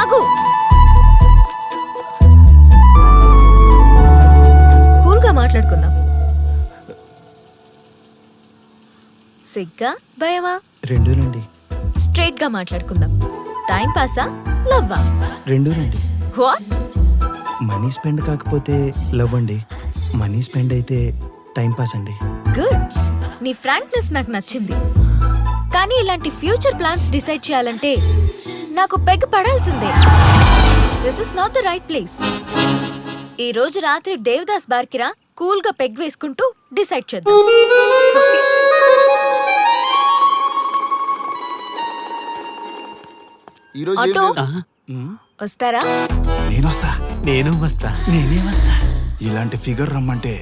ఆగు. కూల్గా మాట్లాడుకుందాం. సిగ్గా భయమా? రెండూనండి. స్ట్రైట్ గా మాట్లాడుకుందాం. టైం పాసా లవ్వా? రెండూనండి. వాట్? మనీ స్పెండ్ కాకపోతే లవ్ అండి, మనీ స్పెండ్ అయితే టైం పాస్ అండి. గుడ్. నీ ఫ్రాంక్నెస్ నాకు నచ్చింది. కానీ ఇలాంటి ఫ్యూచర్ ప్లాన్స్ డిసైడ్ చేయాలంటే నాకు పెగ్ పడాల్సిందే. This is not the right place. ఈ రోజు రాత్రి దేవదాస్ బార్కి రా, కూల్ గా పెగ్ వేసుకుంటూ డిసైడ్ చేద్దాం. ఆటో వస్తారా? నేనొస్తా. నేను వస్తా. నేనే వస్తా. ఇలాంటి ఫిగర్ రమ్మంటే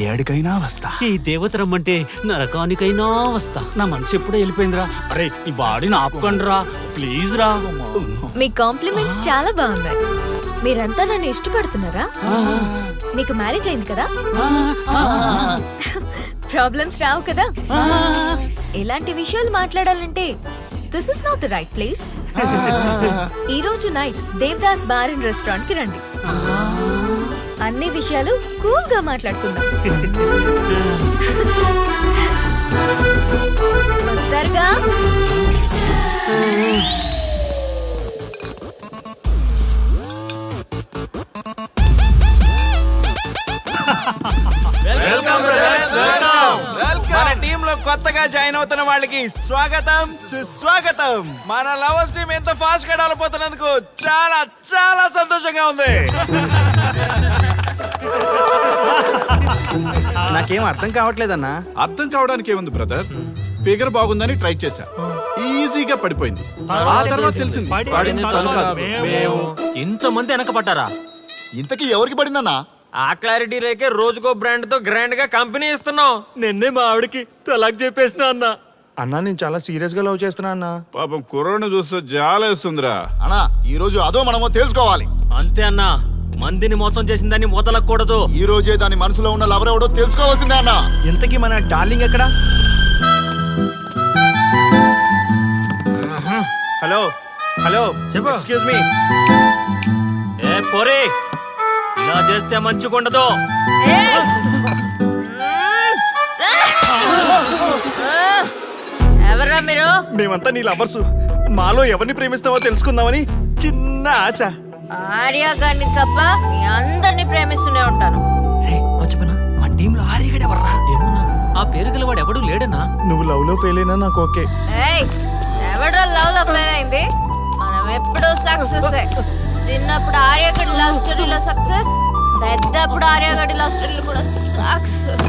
ఏడికైనా వస్తా. ఈ దేవత రమ్మంటే నరకానికైనా వస్తా. నా మనసు ఎప్పుడో వెళ్ళిపోయిందిరా. అరే ఈ బాడీని ఆపుకోండి రా ప్లీజ్ రా. మీ కాంప్లిమెంట్స్ చాలా బాగున్నాయి. మీరంతా నన్ను ఇష్టపడుతున్నారా? మీకు మ్యారేజ్ అయింది కదా? ప్రాబ్లమ్స్ రావు కదా? ఇలాంటి విషయాలు మాట్లాడాలంటే this is not the right place. ఈ రోజు night Devdas bar and restaurant కి రండి. అన్ని విషయాలు కూల్ గా మాట్లాడుకుందాం. వస్తారుగా? మన టీమ్ లో కొత్తగా జాయిన్ అవుతున్న వాళ్ళకి స్వాగతం సుస్వాగతం. మన లవర్స్ టీమ్ ఎంత ఫాస్ట్ గా డెవలప్ అవుతున్నందుకు చాలా చాలా సంతోషంగా ఉంది. నాకేం అర్థం కావట్లేదన్నా. అర్థం కావడానికి ఏముంది బ్రదర్, ఫిగర్ బాగుందని ట్రై చేశా, ఈజీగా పడిపోయింది. ఆ తర్వాత తెలిసింది పడింది తను కాదు, మేము. ఇంతమంది వెనక పడ్డారా? ఇంతకీ ఎవరికి పడిందన్నా? ఆ క్లారిటీ లేకే రోజుకో బ్రాండ్ తో గ్రాండ్ గా కంపెనీ ఇస్తున్నాం. నిన్నే మా ఆవిడకి తలాక్ చెప్పేసిన అన్న. అన్నా నేను చాలా సీరియస్ గా లవ్ చేస్తున్నా అన్నా. పాపం కుర్రోడ్ని చూస్తే జాలేస్తుందిరా. అన్నా ఈ రోజు అదో మనమో తెలుసుకోవాలి. అంతే అన్నా, మందిని మోసం చేసిందని వదలకూడదు. ఈ రోజే దాని మనసులో ఉన్న లవర్ ఎవడో తెలుసుకోవాల్సిందే అన్నా. ఇంతకీ మన డార్లింగ్ ఎక్కడ? Hello hello, excuse me. ఏ పోరే, ఇలా చేస్తే మంచిగుండదు. ఎవరా మీరు? మేమంతా నీ లవర్స్. మాలో ఎవరిని ప్రేమిస్తావో తెలుసుకుందామని చిన్న ఆశ. ఆర్య గారిని తప్ప మీ అందరిని ప్రేమిస్తూనే ఉంటాను. మర్చిపోయినా, మా టీంలో ఆర్యగడెవర్రా? ఏమన్నా ఆ పేరు గల వాడు ఎవడు లేడన్నా? నువ్వు లవ్ లో ఫెయిల్ అయినా నాకు ఓకే. ఎవడో లవ్ లో ఫెయిల్ అయింది? మనం ఎప్పుడూ సక్సెస్. చిన్నప్పుడు ఆర్యగడి లవ్ స్టోరీలో సక్సెస్, పెద్దప్పుడు ఆర్యగడి లవ్ స్టోరీలో కూడా సక్సెస్.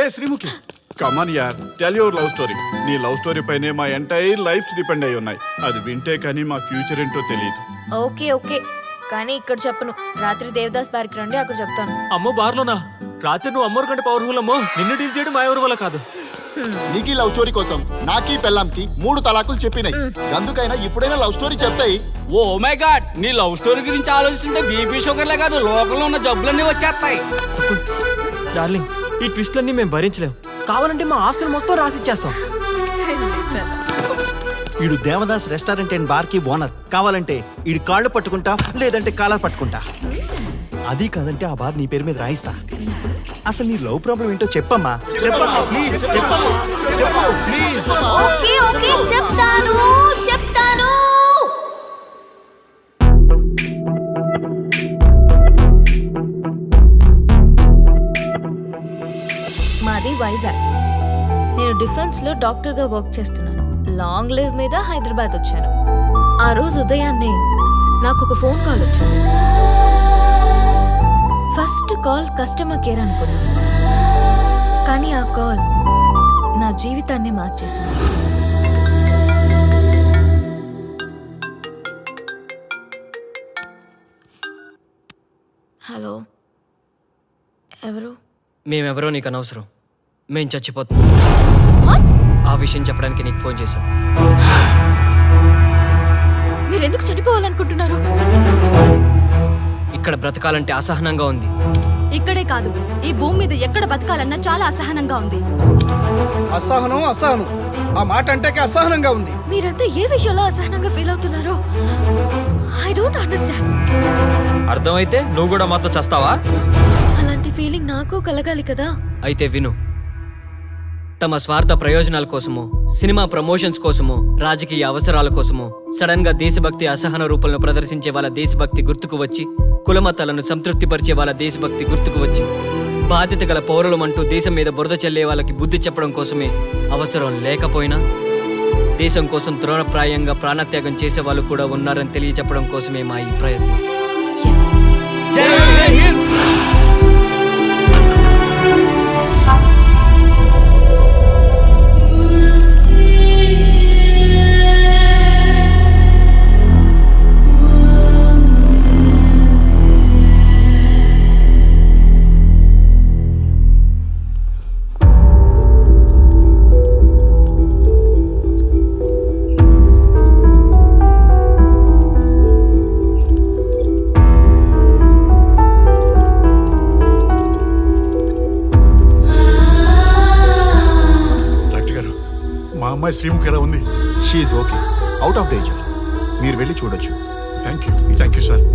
ఏ శ్రీముఖి, కమాన్ యార్, టెల్ యువర్ లవ్ స్టోరీ. నీ లవ్ స్టోరీ పైనే మా ఎంటైర్ లైఫ్ డిపెండ్ అయి ఉన్నాయి. అది వింటే కానీ మా ఫ్యూచర్ ఏంటో తెలియదు. ఓకే ఓకే, కానీ ఇక్కడ చెప్పను. రాత్రి దేవదాస్ బార్కి రండి, అక్కడ చెప్తాను. అమ్మో బార్లోనా? రాత్రి నువ్వు అమ్మోరు కంటే పవర్ఫుల్ అమ్మో. నిన్ను డీల్ చేయడం మా ఎవరి వల్ల కాదు. నీకీ లవ్ స్టోరీ కోసం నాకీ పెళ్ళాంకి 3 తలాకులు చెప్పినాయి. అందుకైనా ఇప్పుడైనా లవ్ స్టోరీ చెప్తాయి. ఓ మై గాడ్, నీ లవ్ స్టోరీ గురించి ఆలోచిస్తుంటే బీపీ షుగర్లే కాదు లోకంలో ఉన్న జబ్బులన్నీ వచ్చేస్తాయి. డార్లింగ్, ఈ ట్విస్ట్లన్నీ మేము భరించలేం. కావాలంటే మా ఆస్తులు మొత్తం రాసిచ్చేస్తాం. ఈడు దేవదాస్ రెస్టారెంట్ అండ్ బార్ కి ఓనర్. కావాలంటే ఈడు కాళ్ళు పట్టుకుంటా, లేదంటే కాలర్ పట్టుకుంటా. అది కాదంటే ఆ బార్ నీ పేరు మీద రాయిస్తా. అసలు నీ లవ్ ప్రాబ్లం ఏంటో చెప్పమ్మా. చెప్పమ్మా ప్లీజ్, చెప్పమ్మా, చెప్పు ప్లీజ్. ఓకే ఓకే, చెప్తాను చెప్తాను. మాది వైజాగ్. నేను డిఫెన్స్ లో డాక్టర్ గా వర్క్ చేస్తున్నాను. లాంగ్ లీవ్ మీద హైదరాబాద్ వచ్చాను. ఆ రోజు ఉదయాన్నే నాకు ఒక ఫోన్ కాల్ వచ్చింది. ఫస్ట్ కాల్ కస్టమర్ కేర్ అనుకున్నాను, కానీ ఆ కాల్ నా జీవితాన్ని మార్చేసింది. హలో, ఎవరు? మేమెవరో నీకు అనవసరం. మేం చచ్చిపోతున్నాం. వాట్? ఆ విషయం చెప్పడానికి నీకు ఫోన్ చేశాం. మీరెందుకు చనిపోవాలనుకుంటున్నారు? ఇక్కడ బ్రతకాలంటే అసహనంగా ఉంది. ఇక్కడే కాదు, ఈ భూమి మీద ఎక్కడ బతకాలన్నా చాలా అసహనంగా ఉంది. అసహనం అసహనం ఆ మాట అంటే అసహనంగా ఉంది. మీరంతా ఏ విషయంలో అసహనంగా ఫీల్ అవుతున్నారో ఐ డోంట్ అండర్స్టాండ్. అర్థమైతే నువ్వు కూడా మాతో చస్తావా? అలాంటి ఫీలింగ్ నాకు కలగాలి కదా. అయితే విను. తమ స్వార్థ ప్రయోజనాల కోసమో, సినిమా ప్రమోషన్స్ కోసమో, రాజకీయ అవసరాల కోసమో సడన్ గా దేశభక్తి అసహన రూపంలో ప్రదర్శించే వాళ్ళ దేశభక్తి గుర్తుకు వచ్చి, కులమతాలను సంతృప్తిపరిచే వాళ్ళ దేశభక్తి గుర్తుకు వచ్చి, బాధ్యత గల పౌరులమంటూ దేశం మీద బురద చల్లే వాళ్ళకి బుద్ధి చెప్పడం కోసమే అవసరం లేకపోయినా దేశం కోసం ద్రోణప్రాయంగా ప్రాణత్యాగం చేసే వాళ్ళు కూడా ఉన్నారని తెలియచెప్పడం కోసమే మా ఈ ప్రయత్నం. Yes. అమ్మాయి శ్రీముఖి ఎలా ఉంది? She's okay, out of danger. మీరు వెళ్ళి చూడొచ్చు. Thank you sir.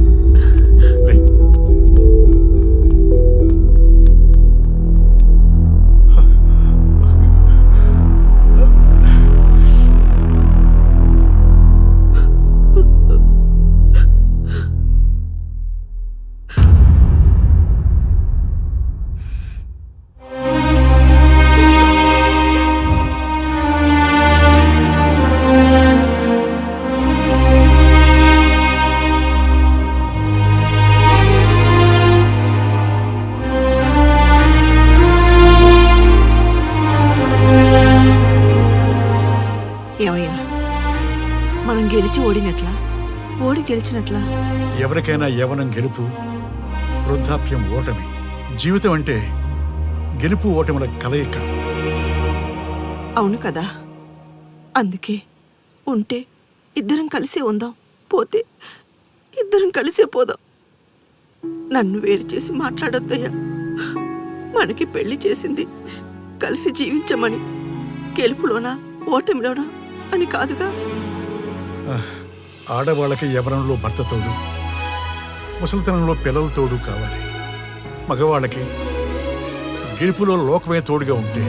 ఏమయ్యా, మనం గెలిచి ఓడినట్లా, ఓడి గెలిచినట్లా? ఎవరికైనా యవ్వనం గెలుపు, వృద్ధాప్యం ఓటమి. జీవితం అంటే గెలుపు ఓటముల కలయిక. అవును కదా, అందుకే ఉంటే ఇద్దరం కలిసే ఉందాం, పోతే ఇద్దరం కలిసే పోదాం. నన్ను వేరు చేసి మాట్లాడొద్దయ్యా. మనకి పెళ్లి చేసింది కలిసి జీవించమని, గెలుపులోనా ఓటమిలోనా అని కాదుగా. ఆడవాళ్ళకి యవ్వనంలో భర్త తోడు, ముసలితనంలో పిల్లల తోడు కావాలి. మగవాళ్ళకి గెలుపులో లోకమే తోడుగా ఉంటే,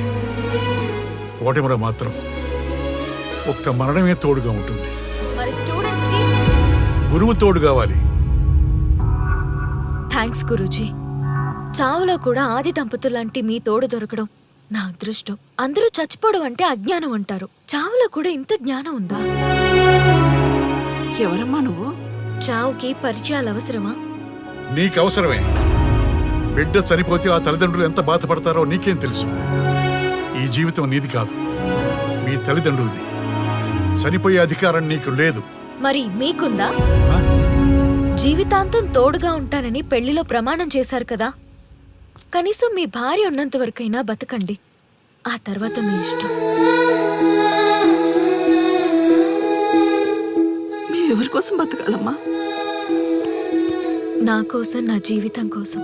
ఓటమిలో మాత్రం ఒక్క మరణమే తోడుగా ఉంటుంది. మరి స్టూడెంట్స్ కి గురువు తోడు కావాలి. థ్యాంక్స్ గురూజీ. చావులో కూడా ఆది దంపతులాంటి మీ తోడు దొరకడం నా అదృష్టం. అందరూ చచ్చిపోవడం అంటే అజ్ఞానం అంటారు, చావులో కూడా ఇంత జ్ఞానం ఉందా? ఎవరమ్మా నువ్వు? చావుకి పరిచయాలు అవసరమా? నీకు అవసరమే. బిడ్డ చనిపోతే ఆ తల్లిదండ్రులు ఎంత బాధపడతారో నీకేం తెలుసు? ఈ జీవితం నీది కాదు, మీ తల్లిదండ్రులది. చనిపోయే అధికారం నీకు లేదు. మరి మీకుందా? జీవితాంతం తోడుగా ఉంటానని పెళ్లిలో ప్రమాణం చేశారు కదా, కనీసం మీ భార్య ఉన్నంత వరకైనా బతకండి, ఆ తర్వాత మీ ఇష్టం. మేమెవరి కోసం బతకాలమ్మా? నా కోసం, నా జీవితం కోసం.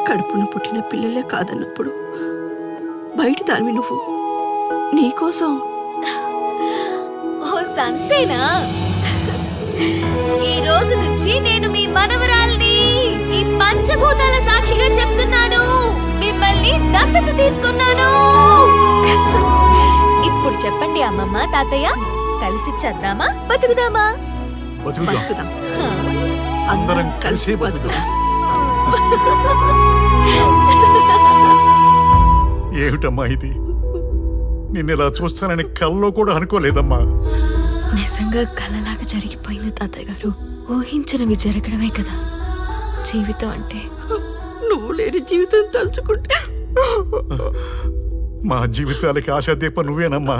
కడుపున పుట్టిన పిల్లలే కాదన్నప్పుడు బయట దానివి నువ్వు, నీకోసం. ఓ సంతేనా? ఈ రోజు నుంచి నేను మీ మనవరాల్ని. ఈ పంచభూతాల సాక్షిగా చెప్తున్నాను, మిమ్మల్ని దత్తత తీసుకున్నాను. ఇప్పుడు చెప్పండి అమ్మమ్మ, తాతయ్య, కలిసి చద్దామా బతుకుదామా? బతుకుదాం, అందరం కలిసి బతుకుదాం. ఏమిటమ్మా ఇది? నిన్నెలా చూస్తానని కల్లో కూడా అనుకోలేదమ్మా. నిజంగా కలలాగా జరిగిపోయింది తాతయ్య గారు. ఊహించినవి జరగడమే కదా జీవితం అంటే. నువ్వు లేని జీవితం తలుచుకుంటే మా జీవితాలకి ఆశాదీప నువ్వేనమ్మా.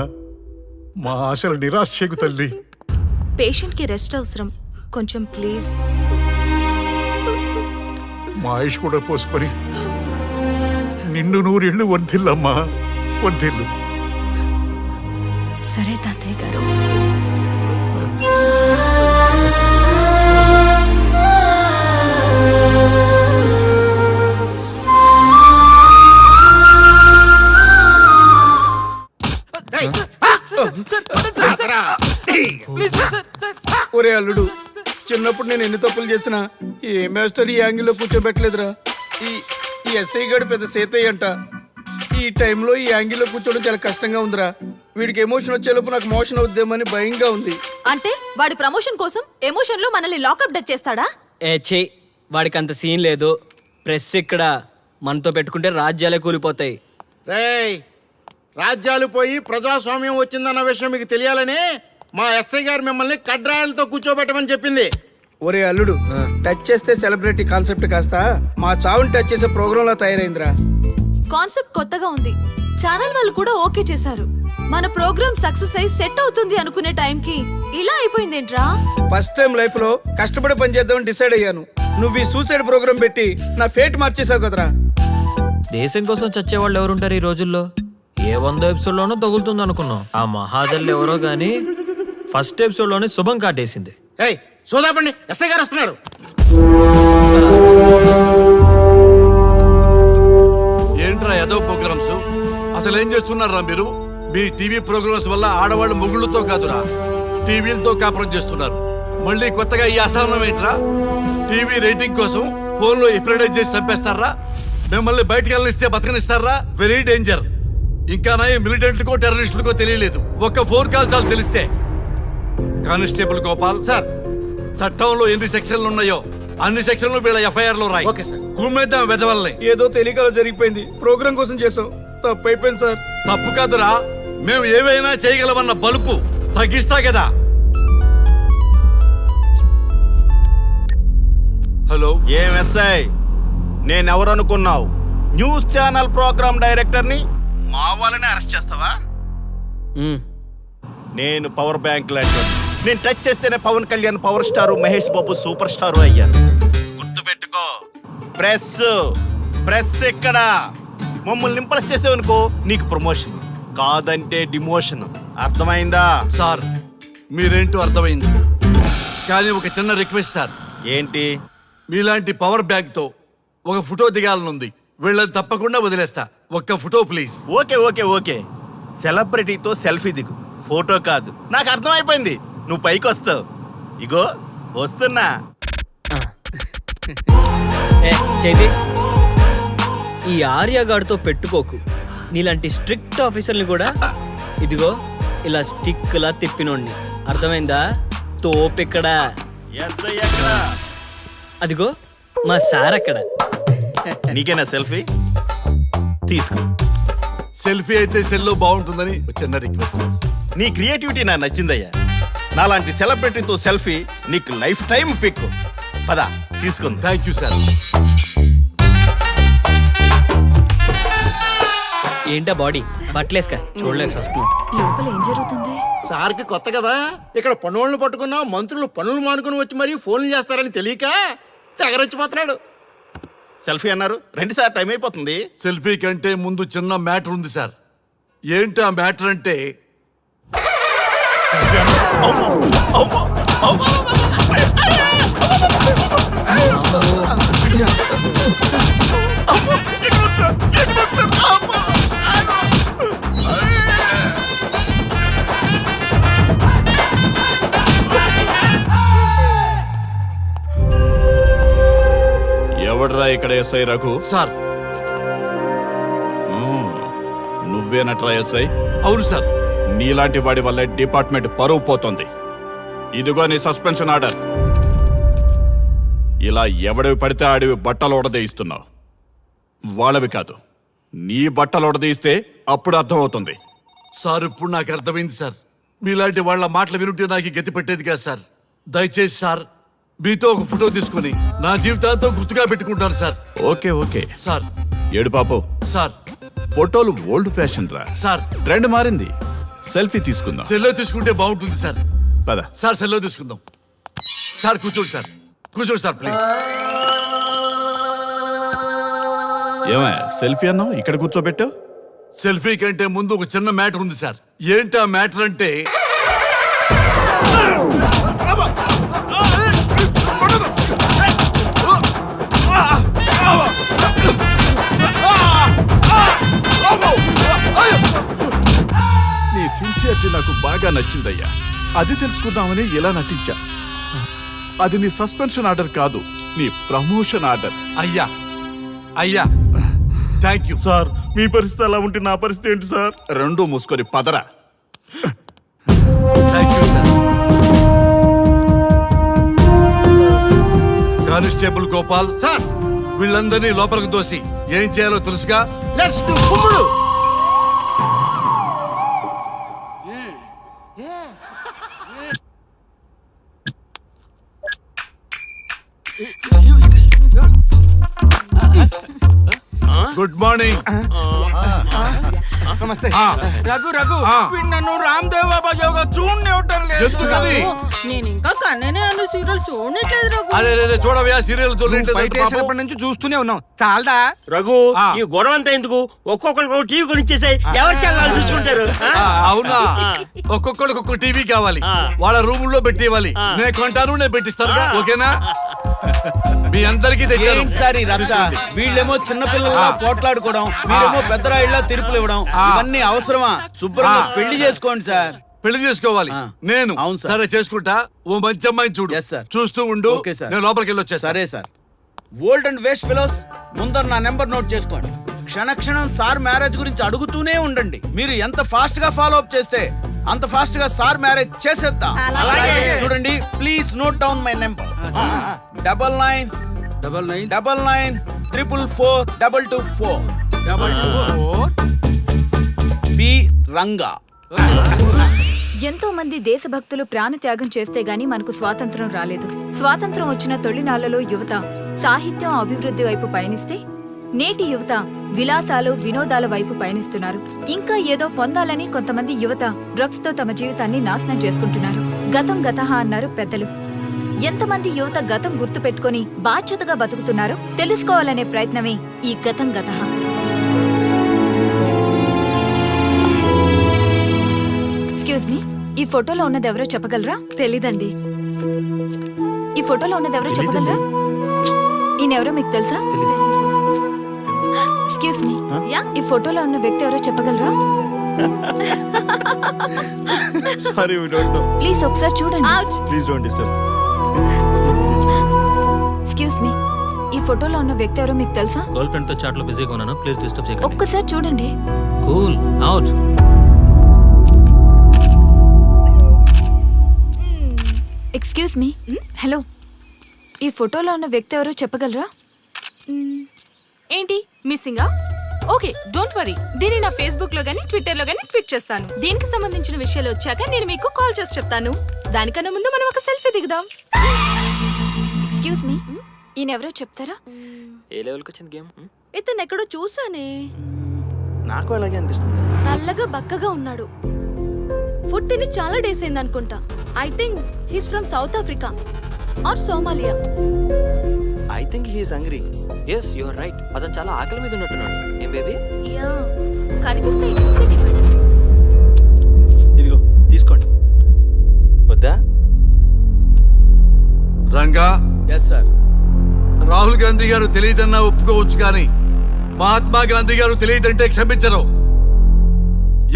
మా ఆశలు నిరాశ చేయకు తల్లి. పేషెంట్ కి రెస్ట్ అవసరం, కొంచెం ప్లీజ్. మా ఆయుష్ కూడా పోసుకొని నిన్ను నూరేళ్ళు వర్ధిల్లమ్మా, వర్ధిల్లు. సరే తాతయ్య గారు. ఒరే అల్లుడు, చిన్నప్పుడు నేను ఎన్ని తప్పులు చేసినా ఏ మాస్టర్ ఈ యాంగిల్లో కూర్చోబెట్టలేదురా. ఈ ఎస్ఐ గడు పెద్ద సేతయ్య అంట. ఈ టైంలో ఈ యాంగిల్లో కూర్చోవడం చాలా కష్టంగా ఉందిరా. వీడికి ఎమోషన్ వచ్చేలోపు నాకు మోషన్ అవుద్దేమని భయంగా ఉంది. అంటే వాడి ప్రమోషన్ కోసం ఎమోషన్ లో మనల్ని లాకప్ డెత్ చేస్తాడా? ఛీ, వాడికి అంత సీన్ లేదు. ప్రెస్ ఇక్కడ మనతో పెట్టుకుంటే రాజ్యాలే కూలిపోతాయి. రేయ్, రాజ్యాలు పోయి ప్రజాస్వామ్యం వచ్చిందన్న విషయం మీకు తెలియాలని మా ఎస్ఐ గారు మిమ్మల్ని కడ్రాయలతో కూర్చోబెట్టమని చెప్పింది. ఒరే అల్లుడు, టచ్ చేస్తే సెలబ్రిటీ కాన్సెప్ట్ కాస్త మా చావుని టచ్ చేసే ప్రోగ్రామ్ లా తయారైందిరా. కాన్సెప్ట్ కొత్తగా ఉంది, ఛానల్ వాళ్ళు కూడా ఓకే చేశారు. మన ప్రోగ్రామ్ సక్సెస్ అయి సెట్ అవుతుంది అనుకునే టైంకి ఇలా అయిపోయిందేంట్రా? ఫస్ట్ టైం లైఫ్ లో కష్టపడి పని చేద్దామని డిసైడ్ అయ్యాను. నువ్వు ఈ సూసైడ్ ప్రోగ్రామ్ పెట్టి నా ఫేట్ మార్చేసావు కదరా. దేశం కోసం చచ్చేవాళ్ళు ఎవరుంటారు ఈ రోజుల్లో? ఏ 100 ఎపిసోడ్లోనో తగులుతుంది అనుకున్నాం. ఆ మహాదల్ ఎవరో గానీ ఫస్ట్ ఎపిసోడ్లోనే శుభం కాటేసింది. ఏయ్, సోదాపండి, ఎస్ఐ గారు వస్తున్నారు. ఏంట్రా ఏదో ప్రోగ్రామ్స్? అసలు ఏం చేస్తున్నారా మీరు? మీ టీవీ ప్రోగ్రామ్స్ వల్ల ఆడవాళ్ళు మొగుళ్ళతో కాదురా, టీవీలతో కాపురం చేస్తున్నారు. మళ్ళీ కొత్తగా ఈ అసహనం ఏంట్రా? టీవీ రేటింగ్ కోసం ఫోన్లో ఎప్రిడైజ్ చేసి చంపేస్తారా? మిమ్మల్ని బయటకు వెళ్ళనిస్తే బతకనిస్తారా? Very danger. ఇంకా నయం మిలిటెంట్లకో టెర్రరిస్టులకో తెలియలేదు, ఒక్క ఫోన్ కాల్ చాలు తెలిస్తే. కానిస్టేబుల్ గోపాల్ సార్, చట్టంలో ఎన్ని సెక్షన్లు ఉన్నాయో అన్ని సెక్షన్లు వీళ్ళ ఎఫ్ఐఆర్ లో రాయి. Okay sir. కుమ్మేద్దాం వెదవల్ని. ఏదో తెలియకలో జరిగిపోయింది, ప్రోగ్రామ్ కోసం చేసాం, తప్పు అయిపోయింది సార్. తప్పు కాదురా, మేము ఏవైనా చేయగలమన్న బలుపు తగ్గిస్తా కదా. హలో, ఏం ఎస్ఐ, నేనెవరనుకున్నావు? న్యూస్ ఛానల్ ప్రోగ్రామ్ డైరెక్టర్ని మా వాళ్ళని అరెస్ట్ చేస్తావా? నేను పవర్ బ్యాంక్ లాంటి, నేను టచ్ చేస్తేనే Pawan Kalyan power star, Mahesh Babu super star అయ్యారు. గుర్తుపెట్టుకో, ప్రెస్ ఎక్కడ మమ్మల్ని ఇంప్రెస్ చేసేవనుకో నీకు ప్రమోషన్, కాదంటే డిమోషన్. అర్థమైందా? సార్ మీరేంటో అర్థమైంది, కానీ ఒక చిన్న రిక్వెస్ట్ సార్. ఏంటి? మీలాంటి పవర్ బ్యాంక్ తో ఒక ఫోటో దిగాలనుంది. వీళ్ళని తప్పకుండా వదిలేస్తా, ఒక్క photo please. Okay okay okay, సెలబ్రిటీతో సెల్ఫీ దిగు, ఫోటో కాదు. నాకు అర్థమైపోయింది, నువ్వు పైకి వస్తావు. ఇగో వస్తున్నా. చేది, ఈ ఆర్యగాడితో పెట్టుకోకు. నీలాంటి స్ట్రిక్ట్ ఆఫీసర్ని కూడా ఇదిగో ఇలా స్టిక్ లా తిప్పినోడిని. అర్థమైందా? తోపెక్కడ? ఎస్ఐ ఎక్కడ? అదిగో మా సార్ అక్కడ. నీకేనా సెల్ఫీ? తీసుకో. సెల్ఫీ అయితే సెల్లో బాగుంటుందని ఒక చిన్న రిక్వెస్ట్ సార్. నీ క్రియేటివిటీ నాకు నచ్చిందయ్యా. నాలాంటి సెలబ్రిటీతో సెల్ఫీ నీకు లైఫ్ టైం పిక్. పద తీసుకుంది. Thank you sir. ఏంటా బాడీ బట్టలేసుక చూడలేక వస్తున్నాం. లోపల ఏం జరుగుతుంది? సార్కి కొత్త కదా, ఇక్కడ పనులను పట్టుకున్నా మంత్రులు పనులు మానుకుని వచ్చి మరీ ఫోన్లు చేస్తారని తెలియక తెగరొచ్చిపోతున్నాడు. సెల్ఫీ అన్నారు, రండి సార్, టైం అయిపోతుంది. సెల్ఫీ కంటే ముందు చిన్న మ్యాటర్ ఉంది సార్. ఏంటి ఆ మ్యాటర్ అంటే, ఎవడ్రా ఇక్కడ ఎస్ఐ రఘు? సార్. నువ్వేనట్రా ఎస్ఐ? అవును సార్. నీలాంటి వాడి వల్ల డిపార్ట్మెంట్ పరువు పోతుంది. ఇదిగో నీ సస్పెన్షన్ ఆర్డర్. ఇలా ఎవడివి పడితే ఆడివి బట్టలు ఉడదీయిస్తున్నావు. వాళ్ళవి కాదు, నీ బట్టలు ఉడదీయిస్తే అప్పుడు అర్థమవుతుంది. సార్ ఇప్పుడు నాకు అర్థమైంది సార్. మీలాంటి వాళ్ళ మాటలు వినుంటే నాకు గతి పెట్టేది కాదు సార్. దయచేసి సార్ మీతో ఒక ఫోటో తీసుకొని నా జీవితాంతో గుర్తుగా పెట్టుకుంటాను సార్. ఓకే ఓకే సార్ ఏడు పాపో సార్ ఫోటోలు ఓల్డ్ ఫ్యాషన్ రా. సార్ ట్రెండ్ మారింది. సెల్ఫీ తీసుకుందాం. సెల్లో తీసుకుంటే బాగుంటుంది సార్. పద. సార్ సెల్లో తీసుకుందాం. సార్ కూర్చోండి సార్, కూర్చోండి సార్ ప్లీజ్. ఏమయ్య సెల్ఫీ అన్నావు, ఇక్కడ కూర్చోబెట్టావు? సెల్ఫీ కంటే ముందు ఒక చిన్న మ్యాటర్ ఉంది సార్. ఏంటి ఆ మ్యాటర్ అంటే, నీ సిన్సియరిటీ నాకు బాగా నచ్చిందయ్యా. అది తెలుసుకుందామని ఇలా నటించా. అది నీ సస్పెన్షన్ ఆర్డర్ కాదు, నీ ప్రమోషన్ ఆర్డర్. అయ్యా అయ్యా థ్యాంక్ యూ సార్ మీ పరిస్థితి అలా ఉంటే నా పరిస్థితి ఏంటి సార్? రెండు మూసుకొని పదరా. Thank you sir. Constable Gopal sir వీళ్ళందరినీ లోపలికి తోసి ఏం చేయాలో తెలుసుగా. లెట్స్ డు కుమ్ముడు. Good morning. నమస్తే. రఘు రఘు ఆ. వీడు నన్ను రామ్ దేవ్ బాబా యోగా చూడనివ్వటం లేదు. ఎందుకని? నేను ఇంకా కన్ననే అను సీరియల్ చూడట్లేదు రఘు. అరే రే చూడవయ్యా సీరియల్ బయట వేసినప్పటి నుంచి చూస్తూనే ఉన్నాం. చాలదా? రఘు ఆ. ఈ గొడవ అంతా ఎందుకు? ఒక్కొక్కరికి ఒక టీవీ కొనిచ్చేసాయి, ఎవరి ఛానల్ చూసుకుంటారు. అవునా? ఒక్కొక్కడికి ఒక్కొక్క టీవీ కావాలి, ఆ. వాళ్ళ రూమ్ లో పెట్టేవాలి. ఆ. నేను కొంటాను, నేను పెట్టిస్తాను. ఓకేనా? మీ అందరికీ తెచ్చాను. ఏంటి సార్ ఈ రచ్చ? వీళ్ళేమో చిన్నపిల్లల పోట్లాడుకోవడం, మీరేమో పెద్దరాయిళ్ళ తీర్పులు ఇవ్వడం, ఇవన్నీ అవసరమా? శుభ్రంగా పెళ్లి చేసుకోండి సార్. పెళ్లి చేసుకోవాలి ఆ. నేను. అవును సార్. సరే చేసుకుంటా. ఓ మంచి అమ్మాయిని చూడు. Yes, sir. చూస్తూ ఉండు. Okay sir. నేను లోపలికి వెళ్ళి వచ్చేస్తా. సరే sir. Old and waste fellows, ముందర నా నెంబర్ నోట్ చేసుకోండి. క్షణక్షణం సార్ మ్యారేజ్ గురించి అడుగుతూనే ఉండండి. మీరు ఎంత ఫాస్ట్ గా ఫాలో అప్ చేస్తే అంత ఫాస్ట్ గా సార్ మ్యారేజ్ చేసేద్దాం. అలాగే. చూడండి, please note down my number. 9999442224 B Ranga. ఎంతో మంది దేశభక్తులు ప్రాణత్యాగం చేస్తే గాని మనకు స్వాతంత్రం రాలేదు. స్వాతంత్రం వచ్చిన తొలినాళ్లలో యువత సాహిత్యం అభివృద్ధి వైపు పయనిస్తే నేటి యువత విలాసాలు వినోదాల వైపు పయనిస్తున్నారు. ఇంకా ఏదో పొందాలని కొంతమంది యువత డ్రగ్స్ తో తమ జీవితాన్ని నాశనం చేసుకుంటున్నారు. గతం గతహ అన్నారు పెద్దలు. ఎంతమంది యువత గతం గుర్తు పెట్టుకుని బాధ్యతగా బతుకుతున్నారో తెలుసుకోవాలనే ప్రయత్నమే ఈ గతం గతహ. ఎక్స్క్యూజ్ మీ, ఈ ఫోటోలో ఉన్నది ఎవరో చెప్పగలరా? తెలీదండి. ఈ ఫోటోలో ఉన్నది ఎవరో చెప్పగలరా? ఈయనెవరో మీకు తెలుసా? ఎక్స్క్యూజ్ మీ, ఈ ఫోటోలో ఉన్న వ్యక్తి ఎవరో చెప్పగలరా? Sorry we don't know. Please ఒకసారి చూడండి. Please don't disturb. Excuse me, ఈ ఫోటోలో ఉన్న వ్యక్తి ఎవరో మీకు తెలుసా? గర్ల్ ఫ్రెండ్ తో చాట్ లో బిజీగా ఉన్నాను, ప్లీజ్ డిస్టర్బ్ చేయకండి. ఒక్కసారి చూడండి. Cool out. Excuse me, hello, ఈ ఫోటోలో ఉన్న వ్యక్తి ఎవరో చెప్పగలరా? ఏంటి మిస్సింగా? Okay, don't worry. దీన్ని నా ఫేస్బుక్ లో గానీ ట్విట్టర్ లో గానీ ట్వీట్ చేస్తాను. దీనికి సంబంధించిన విషయాలు వచ్చాక నేను మీకు కాల్ చేసి చెప్తాను. దానికన్నా ముందు మనం ఒక సెల్ఫీ దిగుదాం. ఎక్స్క్యూజ్ మీ, ఈయన ఎవరో చెప్తారా? ఏ లెవెల్కి వచ్చింది గేమ్? ఇతను ఎక్కడో చూసానే. నాకు అలాగే అనిపిస్తుంది. నల్లగా బక్కగా ఉన్నాడు. ఫుడ్ తిని చాలా డేస్ అయింది అనుకుంటా. I think he's from South Africa or Somalia. I think he is hungry. Yes you are right. అతను చాలా ఆకలి మీద ఉన్నట్టున్నాడు. ఏం బేబీ? యా, కనిపిస్తే ఈ బిస్కెట్ ఇవ్వండి. ఇదిగో తీసుకోండి. వద్దా? Ranga, yes sir. రాహుల్ గాంధీ గారు తెలియదన్నా ఒప్పుకోవచ్చు, కానీ మహాత్మా గాంధీ గారు తెలియదంటే క్షమించరు.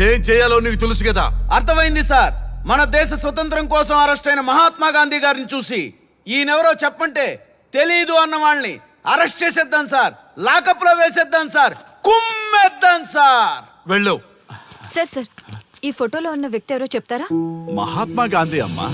ఏం చేయాలో నీకు తెలుసు కదా. అర్థమైంది సార్. మన దేశ స్వతంత్రం కోసం అరెస్ట్ అయిన మహాత్మా గాంధీ గారిని చూసి ఈయనెవరో చెప్పంటే తెలీదు అన్న వాళ్ళని అరెస్ట్ చేసేద్దాం సార్. లాకప్ లో వేసేద్దాం సార్. కుమ్మేద్దాం సార్. వెళ్ళు. సార్, ఈ ఫోటోలో ఉన్న వ్యక్తి ఎవరో చెప్తారా? మహాత్మా గాంధీ అమ్మా.